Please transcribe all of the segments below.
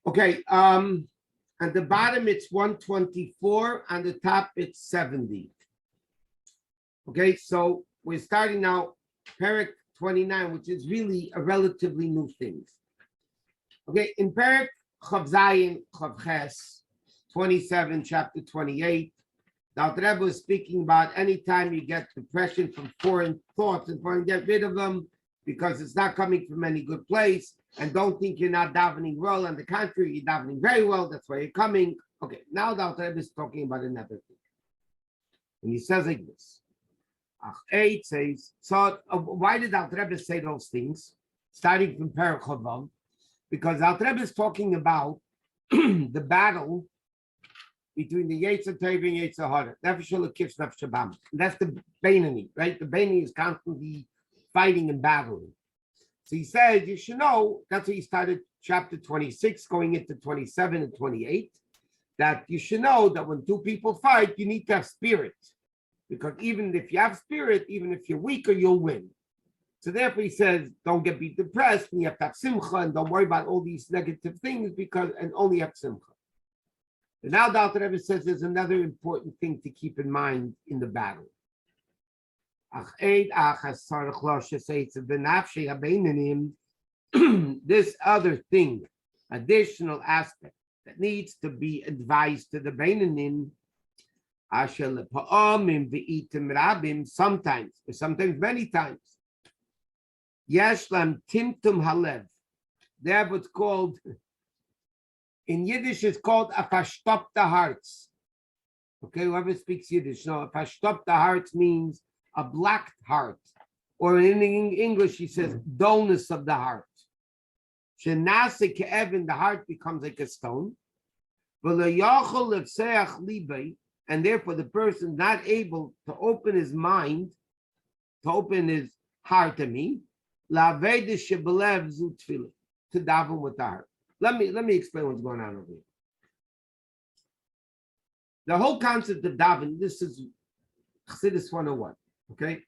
Okay, at the bottom it's 124, on the top it's 70. Okay, so we're starting now Perek 29, which is really a relatively new thing. Okay, in Perek Chav Zayin, Chav Ches, 27, chapter 28, the Alter Rebbe is speaking about anytime you get depression from foreign thoughts and trying to get rid of them because it's not coming from any good place, and don't think you're not davening well. On the contrary, you're davening very well. That's why you're coming. Okay, now the Alter Rebbe is talking about another thing. And he says like this. Ach 8 says, so why did Alter Rebbe say those things? Starting from Perek Chavav, because Alter Rebbe is talking about the battle between the Yetzer Tov and Yetzer Hara. Nefesh Elokis, Nefesh Habam. That's the Beinoni, right? The Beinoni is constantly fighting and battling. So he said, you should know, that's why he started chapter 26, going into 27 and 28, that you should know that when two people fight, you need to have spirit. Because even if you have spirit, even if you're weaker, you'll win. So therefore he says, don't be depressed, and you have to have simcha, and don't worry about all these negative things, and only have simcha. And now the Alter Rebbe says there's another important thing to keep in mind in the battle. This other thing, additional aspect that needs to be advised to the Beinanim, sometimes many times. Yeshlam timtum halev. They have what's called, in Yiddish, it's called a verstoppte hearts. Okay, whoever speaks Yiddish, no, a verstoppte hearts means a black heart. Or in English, he says, dullness of the heart. Shenase ke'evin, the heart becomes like a stone. And therefore the person not able to open his mind, to open his heart to me, to daven with the heart. Let me explain what's going on over here. The whole concept of daven, this is Chassidus 101, okay?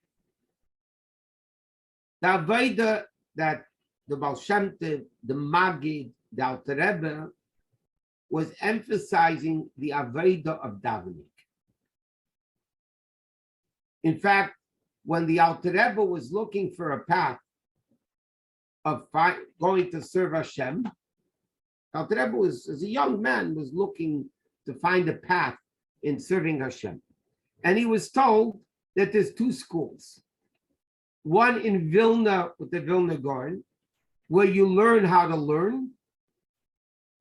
The Avodah that the Baal Shem Tov, the Magid, the Alter Rebbe was emphasizing the Avodah of davening. In fact, when the Alter Rebbe was looking for a path of going to serve Hashem, Alter Rebbe was, as a young man, was looking to find a path in serving Hashem. And he was told that there's two schools. One in Vilna with the Vilna Gaon, where you learn how to learn,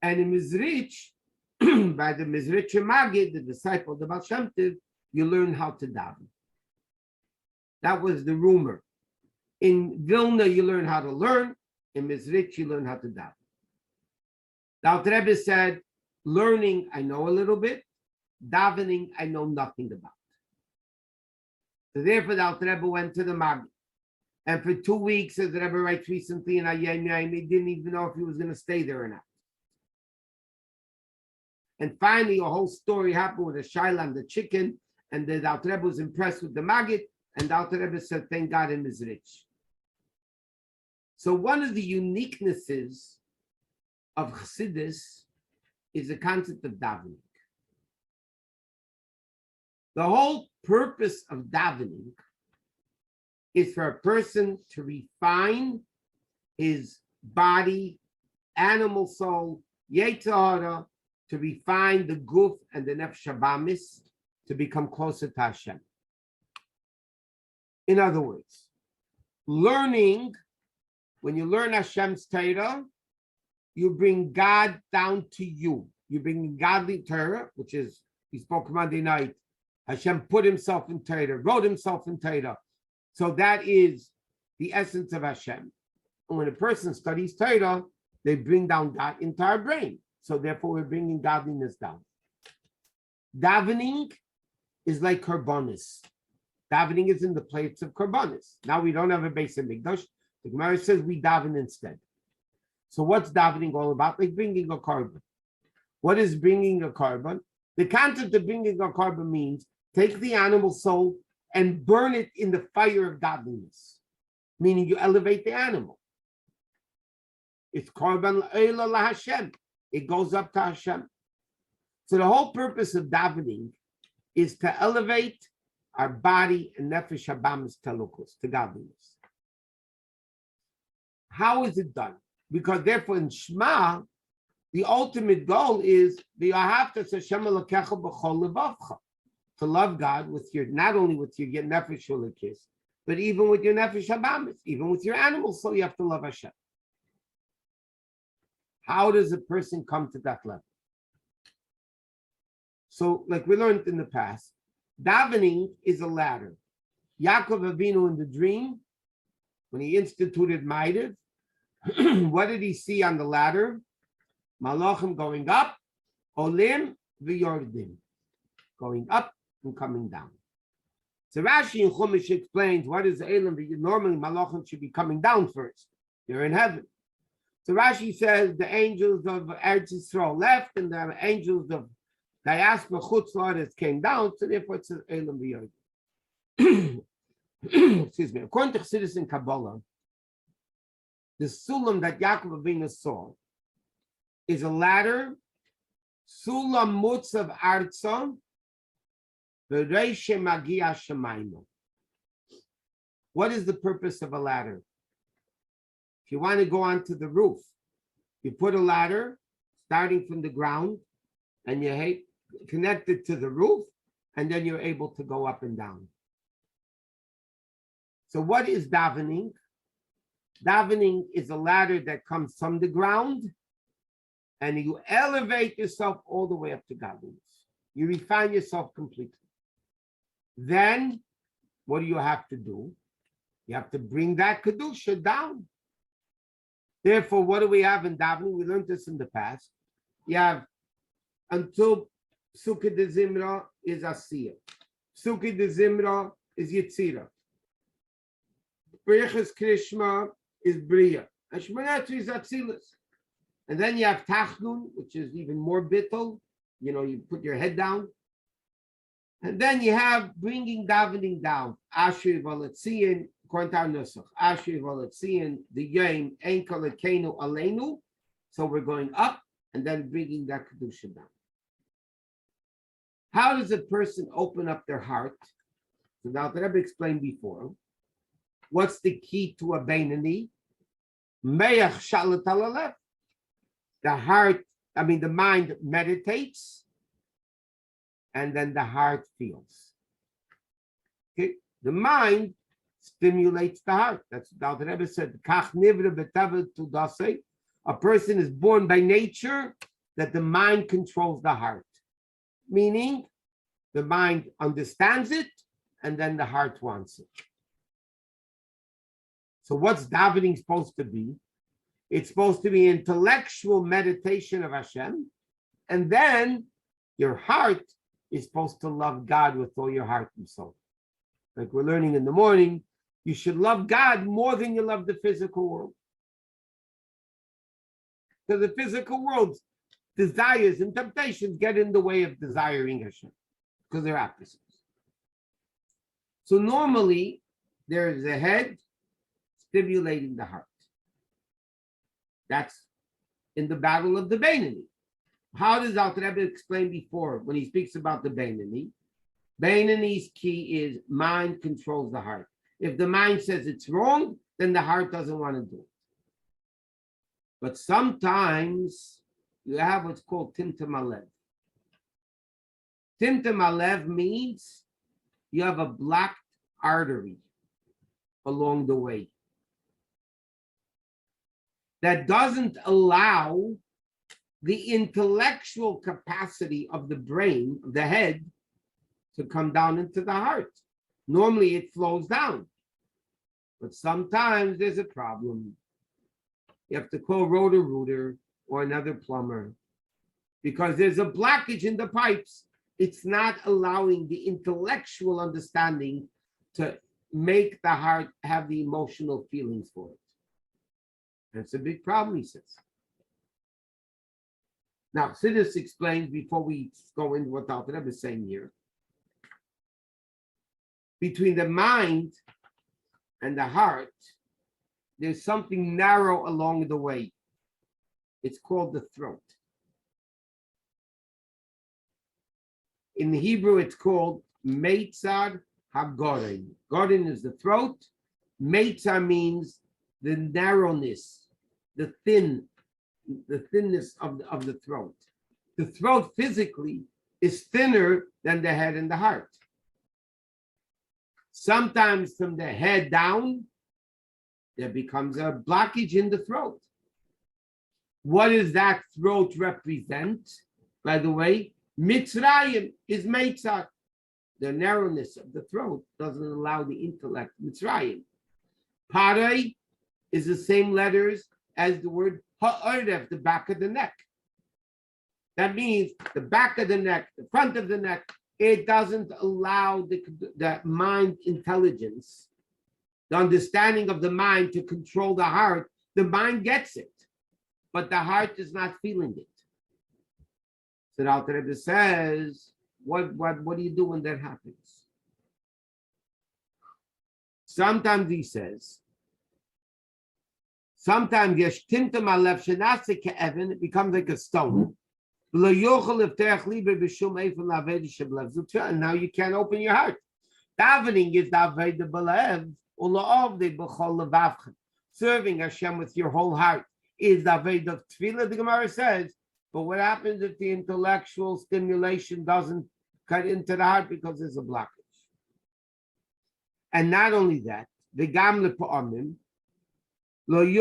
and in Mizrich, by the Mizrich Magid, the disciple of the Baal Shem Tov, you learn how to daven. That was the rumor. In Vilna, you learn how to learn. In Mizrich, you learn how to daven. The Alter Rebbe said, learning, I know a little bit. Davening, I know nothing about. So therefore, the Alter Rebbe went to the Magid. And for 2 weeks, as the Rebbe writes recently in Ayem Yaim, he didn't even know if he was going to stay there or not. And finally, a whole story happened with a shaila and the chicken, and the Alter Rebbe was impressed with the Magid, and the Alter Rebbe said, thank God him is rich. So one of the uniquenesses of Chassidus is the concept of davening. The whole purpose of davening is for a person to refine his body, animal soul, Yetzer Hara, to refine the guf and the nefesh habamis, to become closer to Hashem. In other words, learning, when you learn Hashem's Torah, you bring God down to you. You bring godly Torah, which is, we spoke Monday night, Hashem put himself in Torah, wrote himself in Torah. So that is the essence of Hashem. And when a person studies Torah, they bring down God into our brain. So therefore, we're bringing godliness down. Davening is like korbanos. Davening is in the place of korbanos. Now we don't have a base in Mikdash. The Gemara says we daven instead. So what's davening all about? Like bringing a korban. What is bringing a korban? The concept of bringing a korban means take the animal soul and burn it in the fire of godliness, meaning you elevate the animal. It's korban l'Eila Hashem. It goes up to Hashem. So the whole purpose of davening is to elevate our body and nefesh habamis telukus, to godliness. How is it done? Because therefore in Shema, the ultimate goal is to love God with your, not only with your nefesh ulikis, but even with your nefesh habamis, even with your animals. So you have to love Hashem. How does a person come to that level? So, like we learned in the past, davening is a ladder. Yaakov Avinu in the dream, when he instituted Maidav, what did he see on the ladder? Malachim going up, Olim v'yordim, going up and coming down. So Rashi in Chumash explains what is Elam. Normally Malachim should be coming down first. They're in heaven. So Rashi says the angels of Eretz Yisrael left and the angels of diaspora Chutz La'aretz came down. So therefore it says Elam v'yordim. Excuse me. According to Chassidus in Kabbalah, the sulam that Yaakov Avinu saw is a ladder, sulam mutzav arza, v'reishe magia shemayim. What is the purpose of a ladder? If you want to go onto the roof, you put a ladder starting from the ground, and you connect it to the roof, and then you're able to go up and down. So what is davening? Davening is a ladder that comes from the ground, and you elevate yourself all the way up to godliness. You refine yourself completely. Then, what do you have to do? You have to bring that kedusha down. Therefore, what do we have in davening? We learned this in the past. You have until Sukkah de Zimra is Asiyah. Sukkah de Zimra is Yitzira. Berichas Krishma is Bria. And Shmoneh is Atzilus. And then you have Tachnun, which is even more bittul. You know, you put your head down. And then you have bringing davening down. Asher Valetzian, according to our Nusach. Asher Valetzian, the Yom, Ein Kalekenu Aleinu. So we're going up and then bringing that Kedusha down. How does a person open up their heart? So now that I've explained before, what's the key to a Beinani? Me'ach shalat alalev. The heart, the mind meditates, and then the heart feels. Okay, the mind stimulates the heart. That's what the Rebbe said. Kach nivra b'tava tudasei. A person is born by nature that the mind controls the heart, meaning the mind understands it, and then the heart wants it. So what's davening supposed to be? It's supposed to be intellectual meditation of Hashem, and then your heart is supposed to love God with all your heart and soul. Like we're learning in the morning, you should love God more than you love the physical world. Because the physical world's desires and temptations get in the way of desiring Hashem, because they're opposites. So normally, there is a head stimulating the heart. That's in the battle of the Beinani. How does Alter Rebbe explain before when he speaks about the Beinani? Beinani's key is mind controls the heart. If the mind says it's wrong, then the heart doesn't want to do it. But sometimes you have what's called Timtum Alev. Timtum Alev means you have a blocked artery along the way that doesn't allow the intellectual capacity of the brain, of the head, to come down into the heart. Normally it flows down, but sometimes there's a problem. You have to call Roto-Rooter or another plumber because there's a blockage in the pipes. It's not allowing the intellectual understanding to make the heart have the emotional feelings for it. That's a big problem, he says. Now, Chassidus explains before we go into what the Alter Rebbe is saying here. Between the mind and the heart, there's something narrow along the way. It's called the throat. In Hebrew, it's called Meitzad HaGoren. Goren is the throat. Meitzah means the narrowness, the thinness of the throat. The throat physically is thinner than the head and the heart. Sometimes from the head down, there becomes a blockage in the throat. What does that throat represent? By the way, Mitzrayim is Meitzah. The narrowness of the throat doesn't allow the intellect. Mitzrayim. Parei is the same letters as the word ha'oref, the back of the neck. That means the back of the neck, the front of the neck, it doesn't allow the mind intelligence, the understanding of the mind to control the heart. The mind gets it, but the heart is not feeling it. So the Alter Rebbe says, what do you do when that happens? Sometimes he says, sometimes it becomes like a stone. And now you can't open your heart. Davening is serving Hashem with your whole heart is the Aved of Tefillah, the Gemara says. But what happens if the intellectual stimulation doesn't cut into the heart because there's a blockage? And not only that, the Gamle Pa'amim, he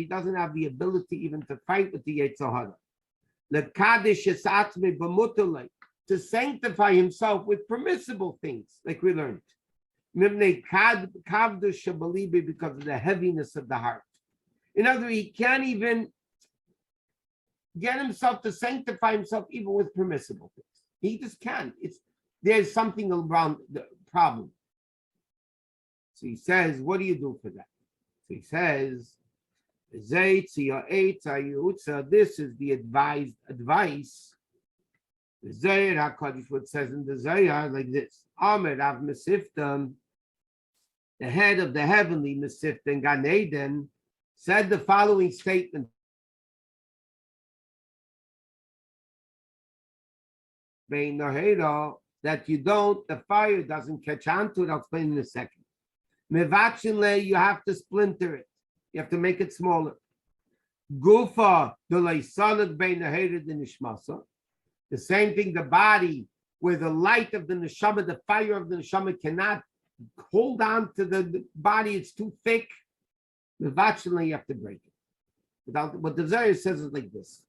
doesn't have the ability even to fight with the Yetzer Hara. To sanctify himself with permissible things, like we learned. Because of the heaviness of the heart. In other words, he can't even get himself to sanctify himself even with permissible things. He just can't. There's something around the problem. So he says, what do you do for that? So he says, this is the advice. The Zayar HaKadosh, what says in the Zayar, like this. Amir Rav Mesiftam, the head of the heavenly Mesiftam Gan Eden, said the following statement. That the fire doesn't catch on to it. I'll explain in a second. Mevachinle, you have to splinter it. You have to make it smaller. Gufa, the leisanad bein the nishmasa. The same thing, the body, where the light of the neshama, the fire of the neshama cannot hold on to the body, it's too thick. Mevachinle, you have to break it. What the Zohar says is like this.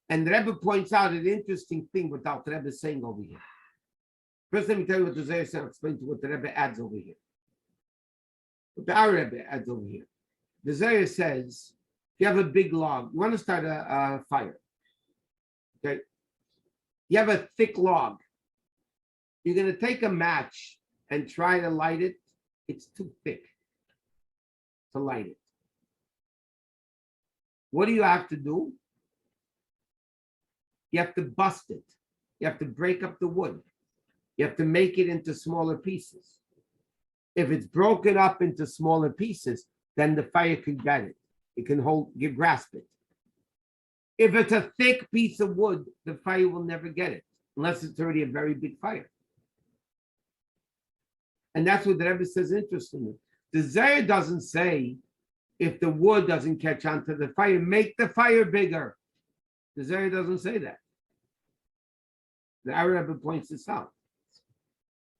And the Rebbe points out an interesting thing without the Rebbe saying over here. First, let me tell you what the Zohar says, explain to what the Rebbe adds over here. What our Rebbe adds over here. The Zohar says, if you have a big log, you want to start a fire. Okay? You have a thick log. You're going to take a match and try to light it. It's too thick to light it. What do you have to do? You have to bust it. You have to break up the wood. You have to make it into smaller pieces. If it's broken up into smaller pieces, then the fire can get it. It can grasp it. If it's a thick piece of wood, the fire will never get it, unless it's already a very big fire. And that's what the Rebbe says interestingly. The Zohar doesn't say, if the wood doesn't catch on to the fire, make the fire bigger. The Zohar doesn't say that. The Rebbe points this out.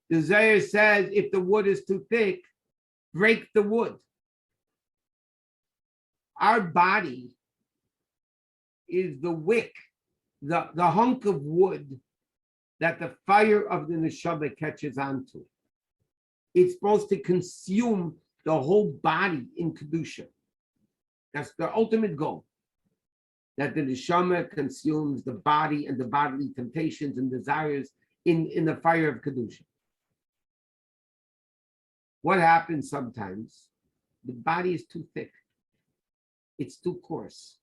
The Zohar says, if the wood is too thick, break the wood. Our body is the wick, the hunk of wood that the fire of the neshama catches onto. It's supposed to consume the whole body in Kedusha. That's the ultimate goal. That the neshama consumes the body and the bodily temptations and desires in the fire of Kedusha. What happens sometimes? The body is too thick. It's too coarse.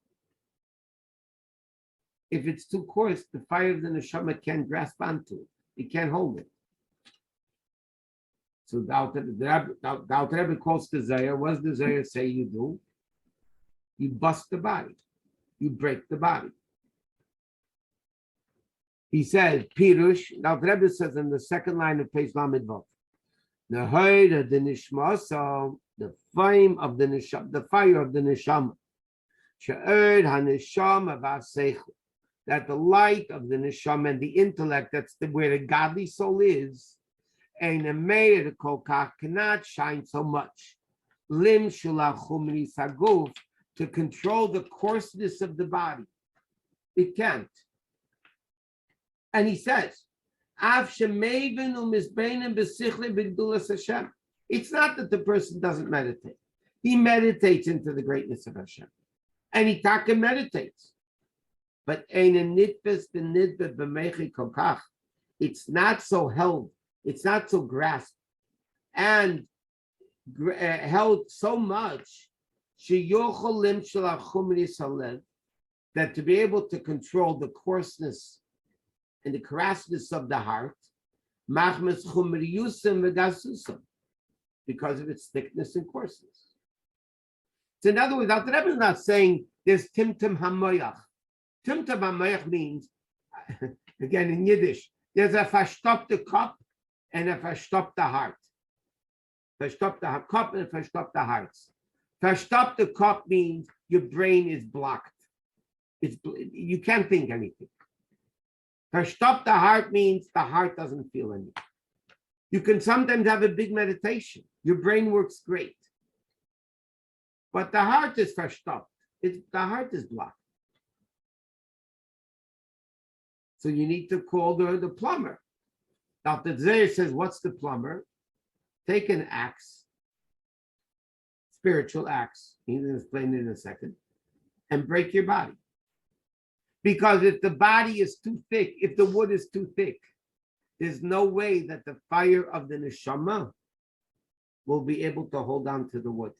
If it's too coarse, the fire of the neshama can't grasp onto it. It can't hold it. So the Alter Rebbe quotes the Zohar. What does the Zohar say you do? You bust the body. You break the body. He says, Pirush. Now, the Rebbe says in the second line of page Lamed Vav, the height of the nishma, so the flame of the nisham, the fire of the nishama, she'erd hanishama v'aseichu, that the light of the nishama and the intellect, that's where the godly soul is, and a meir kolkach cannot shine so much. Lim shulachumri saguf, to control the coarseness of the body. It can't. And he says, it's not that the person doesn't meditate. He meditates into the greatness of Hashem. And he taka meditates. But it's not so held, it's not so grasped, and held so much that to be able to control the coarseness and the crassness of the heart, because of its thickness and coarseness. So in other words, Alter Rebbe is not saying there's timtum hamoyach. Timtum hamoyach means, again in Yiddish, there's a verstoppte cup and a verstoppte heart. Verstoppte cup and a verstoppte heart. Verstoppte cup means your brain is blocked. You can't think anything. Verstoppte heart means the heart doesn't feel anything. You can sometimes have a big meditation. Your brain works great. But the heart is verstoppt. The heart is blocked. So you need to call the plumber. Dr. Zeir says, what's the plumber? Take an axe, spiritual axe, he's going to explain it in a second, and break your body. Because if the body is too thick, if the wood is too thick, there's no way that the fire of the neshama will be able to hold on to the wood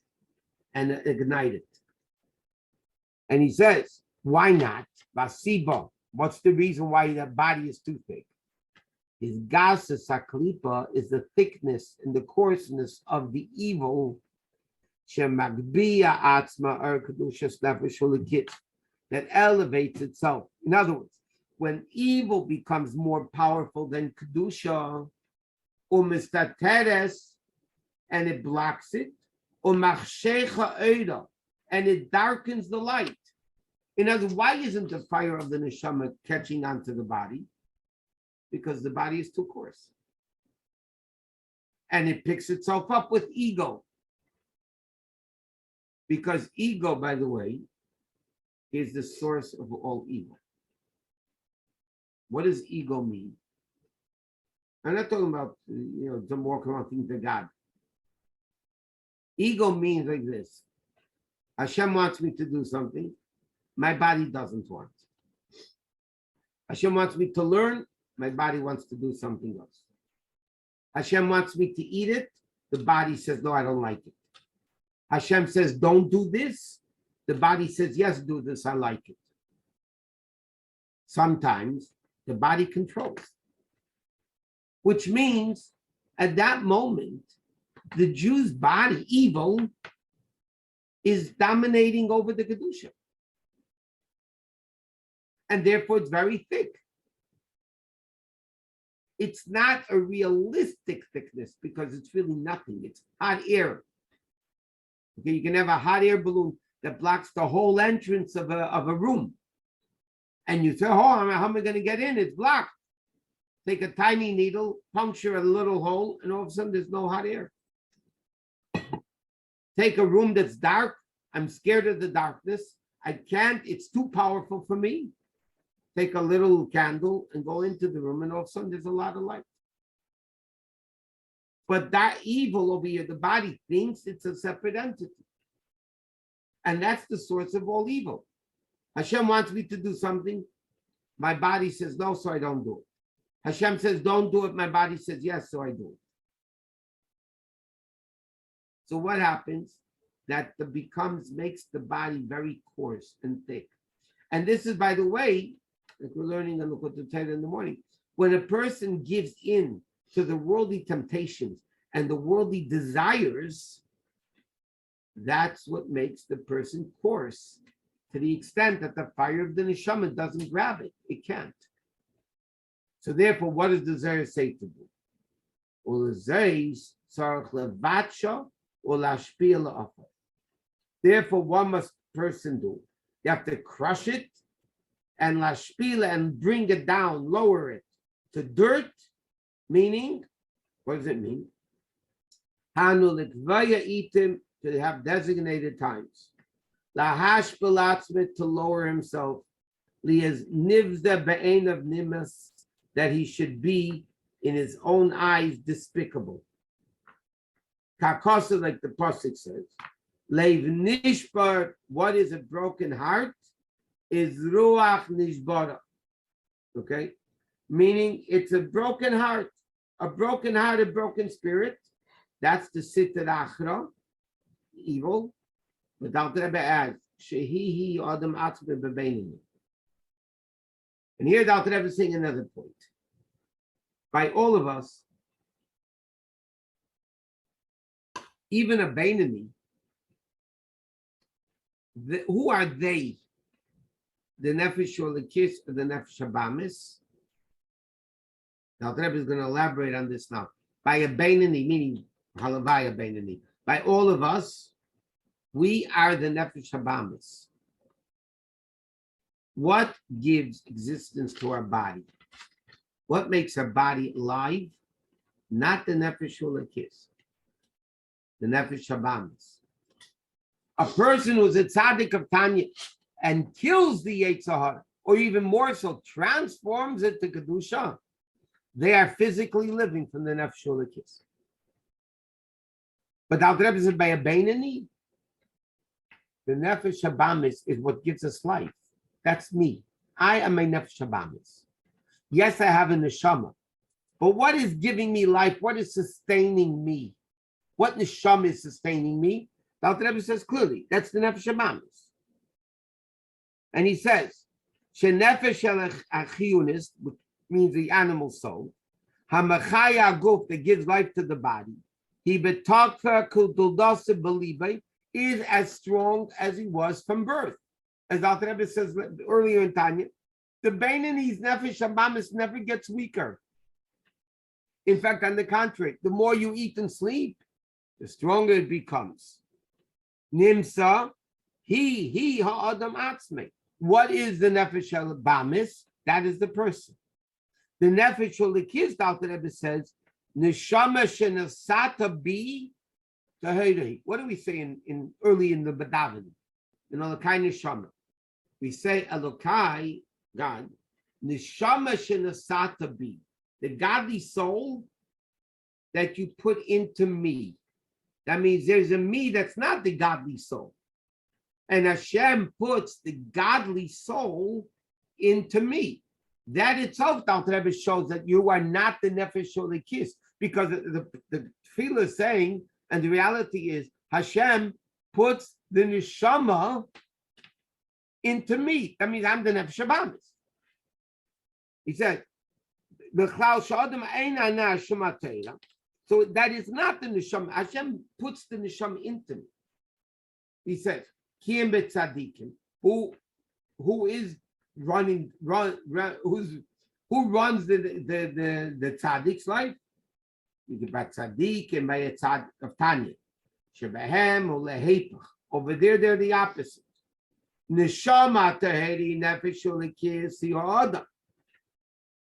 and ignite it. And he says, why not? Basiba. What's the reason why the body is too thick? His gasa saklipa is the thickness and the coarseness of the evil shemagbiya atzma or kedushas nefesh that elevates itself. In other words, when evil becomes more powerful than kedusha, umistateres, and it blocks it, umachshecha oida, and it darkens the light. In other words, why isn't the fire of the neshama catching onto the body? Because the body is too coarse. And it picks itself up with ego. Because ego, by the way, is the source of all evil. What does ego mean? I'm not talking about, them walking around thinking they're God. Ego means like this. Hashem wants me to do something. My body doesn't want. Hashem wants me to learn. My body wants to do something else. Hashem wants me to eat it. The body says, no, I don't like it. Hashem says, don't do this. The body says, yes, do this. I like it. Sometimes the body controls. Which means at that moment, the Jew's body, evil, is dominating over the Kedusha. And therefore it's very thick. It's not a realistic thickness because it's really nothing. It's hot air. Okay, you can have a hot air balloon that blocks the whole entrance of a room. And you say, oh, how am I going to get in? It's blocked. Take a tiny needle, puncture a little hole, and all of a sudden there's no hot air. Take a room that's dark. I'm scared of the darkness. I can't. It's too powerful for me. Take a little candle and go into the room, and all of a sudden there's a lot of light. But that evil over here, the body thinks it's a separate entity. And that's the source of all evil. Hashem wants me to do something. My body says no, so I don't do it. Hashem says don't do it. My body says yes, so I do it. So what happens? That makes the body very coarse and thick. And this is, by the way, like we're learning in the Tanya in the morning, when a person gives in to the worldly temptations and the worldly desires, that's what makes the person coarse, to the extent that the fire of the neshama doesn't grab it. It can't. So therefore, what does the Zohar say to do? Therefore, what must person do? You have to crush it and lashpila and bring it down, lower it to dirt, meaning, what does it mean? To have designated times. Lahash belatzmit, to lower himself. Lias nivza be'en of nimas, that he should be in his own eyes despicable. Kakosa, like the pasuk says, leiv nishbar, what is a broken heart? Is ruach nishbara. Okay, meaning it's a broken heart, a broken spirit. That's the sitter achra, evil. But Dr. Rebbe adds, shehihi adam atzme bebeinu. And here Dr. Rebbe is saying another point. By all of us, even a Beinani, who are they? The Nefesh Sholekis or the Nefesh Habamis? Dr. Rebbe is going to elaborate on this now. By a Beinani, meaning Halavaya Beinani. By all of us, we are the Nefesh Habamis. What gives existence to our body? What makes our body alive? Not the Nefesh Sholekis, the Nefesh Habamis. A person who's a tzaddik of Tanya and kills the Yetzer Hara, or even more so, transforms it to Kedusha, they are physically living from the Nefesh Sholekis. But Dr. Rebbe said by a Beinani, the Nefesh Habamis is what gives us life. That's me. I am a Nefesh Habamis. Yes, I have a neshama. But what is giving me life? What is sustaining me? What neshama is sustaining me? Dr. Rebbe says clearly, that's the Nefesh Habamis. And he says, Shenefesh achiyunis, which means the animal soul, Hamachaya guf, that gives life to the body, he betakha kuldasa believe, is as strong as he was from birth. As Dr. Rebbe says earlier in Tanya, the Beinani's Nefesh Habamis never gets weaker. In fact, on the contrary, the more you eat and sleep, the stronger it becomes. Nimsa, he ha'adam atzmei. What is the Nefesh Habamis? That is the person. The Nefesh Sholekis, Dr. Rebbe says, Neshama shenasata bi tahiri. What do we say in early in the Badavan? In Elokai Neshama. We say Elokai, God, Neshama shenasata bi, the godly soul that you put into me. That means there's a me that's not the godly soul. And Hashem puts the godly soul into me. That itself, Dr. Rebbe, shows that you are not the Nefesh Sholekis, because the tefillah is saying, and the reality is, Hashem puts the neshama into me. That means I'm the Nefesh Habamis. He said, so that is not the neshama. Hashem puts the neshama into me. He says, who is running, who runs the tzaddik's life? By tzaddik and by a tzaddik of Tanya. Shebehem or lehepach. Over there, they're the opposite. Neshama taheri nefesh sholekis adam.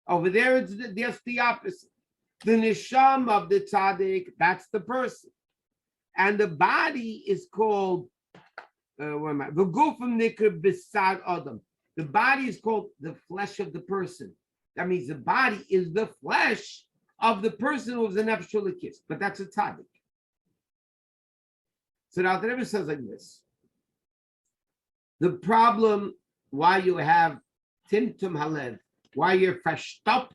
Over there, it's just the opposite. The neshama of the tzaddik, that's the person. And the body is called, the body is called the flesh of the person. That means the body is the flesh of the person who was a nefesh sholekis, but that's a tzaddik. So now the Rebbe says like this: the problem why you have timtum halev, why you're verstoppt,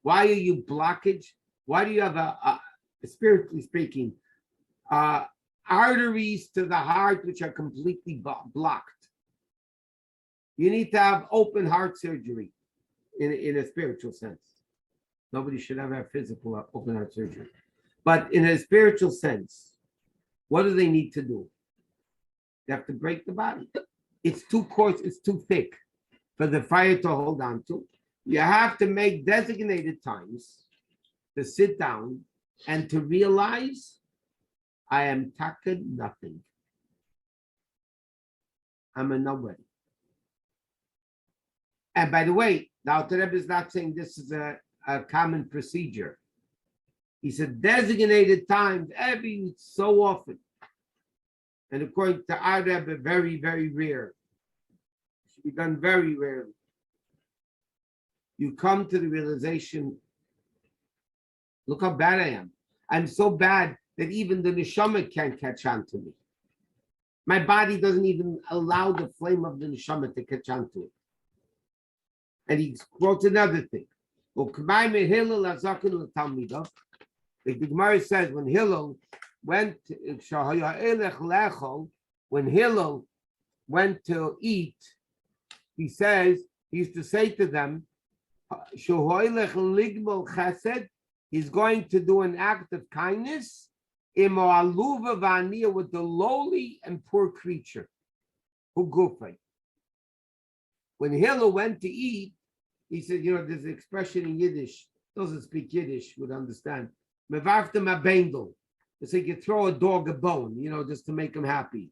why are you blockage, why do you have a spiritually speaking, arteries to the heart which are completely blocked. You need to have open heart surgery in a spiritual sense. Nobody should ever have physical open heart surgery. But in a spiritual sense, what do they need to do? They have to break the body. It's too coarse, it's too thick for the fire to hold on to. You have to make designated times to sit down and to realize I am taka nothing. I'm a nobody. And by the way, the Alter Rebbe is not saying this is a common procedure. He said designated times every so often. And according to our Rebbe, very, very rare. It should be done very rarely. You come to the realization, look how bad I am. I'm so bad that even the neshama can't catch on to me. My body doesn't even allow the flame of the neshama to catch on to it. And he quotes another thing. Like the Gemara says, when Hillel went to eat, he says, he used to say to them, he's going to do an act of kindness with the lowly and poor creature. When Hillel went to eat, he said, there's an expression in Yiddish, doesn't speak Yiddish, would understand. It's like you throw a dog a bone, just to make him happy.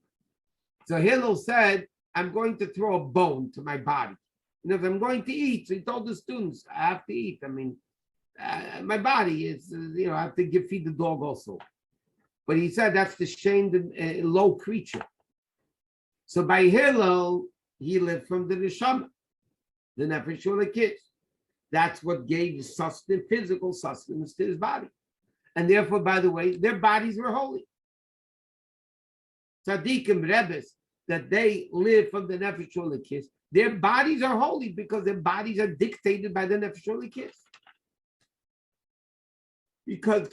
So Hillel said, I'm going to throw a bone to my body. If I'm going to eat, so he told the students, I have to eat. I mean, my body is, I have to feed the dog also. But he said that's the shamed low creature. So by Hillel, he lived from the neshama, the nefesh or the kids. That's what gave sustenance, physical sustenance to his body. And therefore, by the way, their bodies were holy. Tzaddikim, Rebbes, that they live from the nefesh or the kids, their bodies are holy because their bodies are dictated by the nefesh or the kids. Because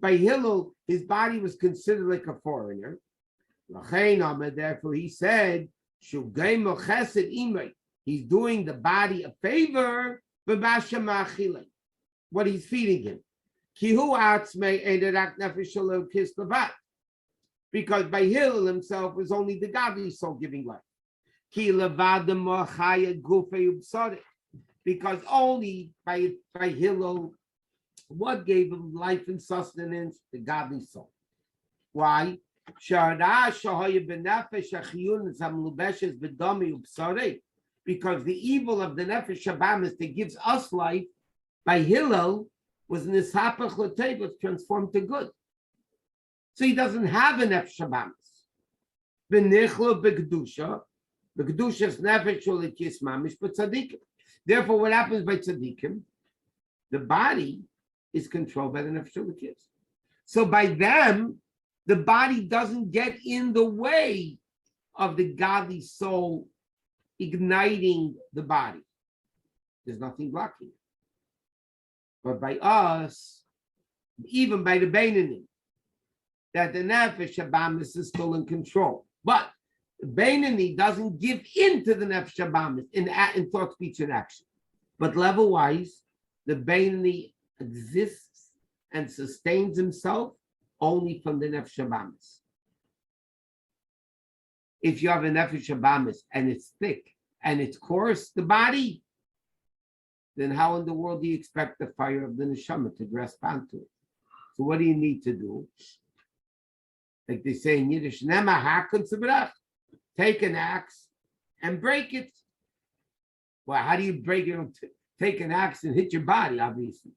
by Hillel, his body was considered like a foreigner. Therefore, he said, he's doing the body a favor, what he's feeding him. Because by Hillel himself is only the godly soul giving life. Because only by Hillel, what gave him life and sustenance? The godly soul. Why? Because the evil of the nefesh shabamis that gives us life, by Hillel, was nishapach l'teiv, was transformed to good. So he doesn't have a nefesh shabamis. B'nichlo b'kedusha, b'kedusha's nefesh u'likis mamish b'tzadikim. Therefore, what happens by tzaddikim? The body is controlled by the nefesh u'likis. So by them, the body doesn't get in the way of the godly soul igniting the body. There's nothing blocking it. But by us, even by the Beinanim, that the nefesh habamis is still in control. But the Beinani doesn't give in to the nefesh habamis in thought, speech, and action. But level-wise, the Beinani exists and sustains himself only from the nefesh habamis. If you have a nefesh habamis and it's thick and it's coarse, the body, then how in the world do you expect the fire of the neshama to grasp onto it? So what do you need to do? Like they say in Yiddish, take an axe and break it. Well, how do you break it? Take an axe and hit your body, obviously.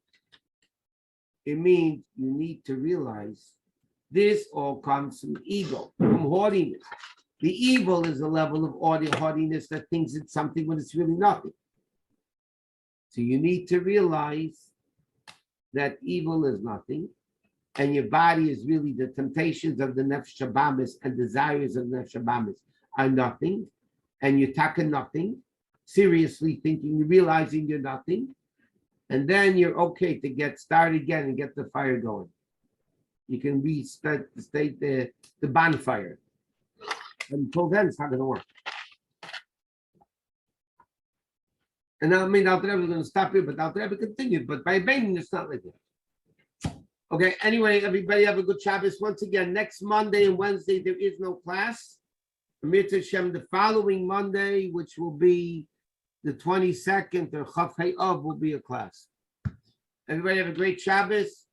It means you need to realize this all comes from ego, from haughtiness. The evil is a level of haughtiness that thinks it's something when it's really nothing. So you need to realize that evil is nothing, and your body is really the temptations of the nefesh habamis and desires of the nefesh habamis are nothing, and you're talking nothing, seriously thinking, realizing you're nothing, and then you're okay to get started again and get the fire going. You can restate the bonfire. Until then, it's not going to work. And I mean, Alter Rebbe is going to stop here, but Alter Rebbe continued. But by Beinani, it's not like that. Okay, anyway, everybody have a good Shabbos. Once again, next Monday and Wednesday, there is no class. Amir Hashem, the following Monday, which will be the 22nd or Chaf Hay Av will be a class. Everybody have a great Shabbos.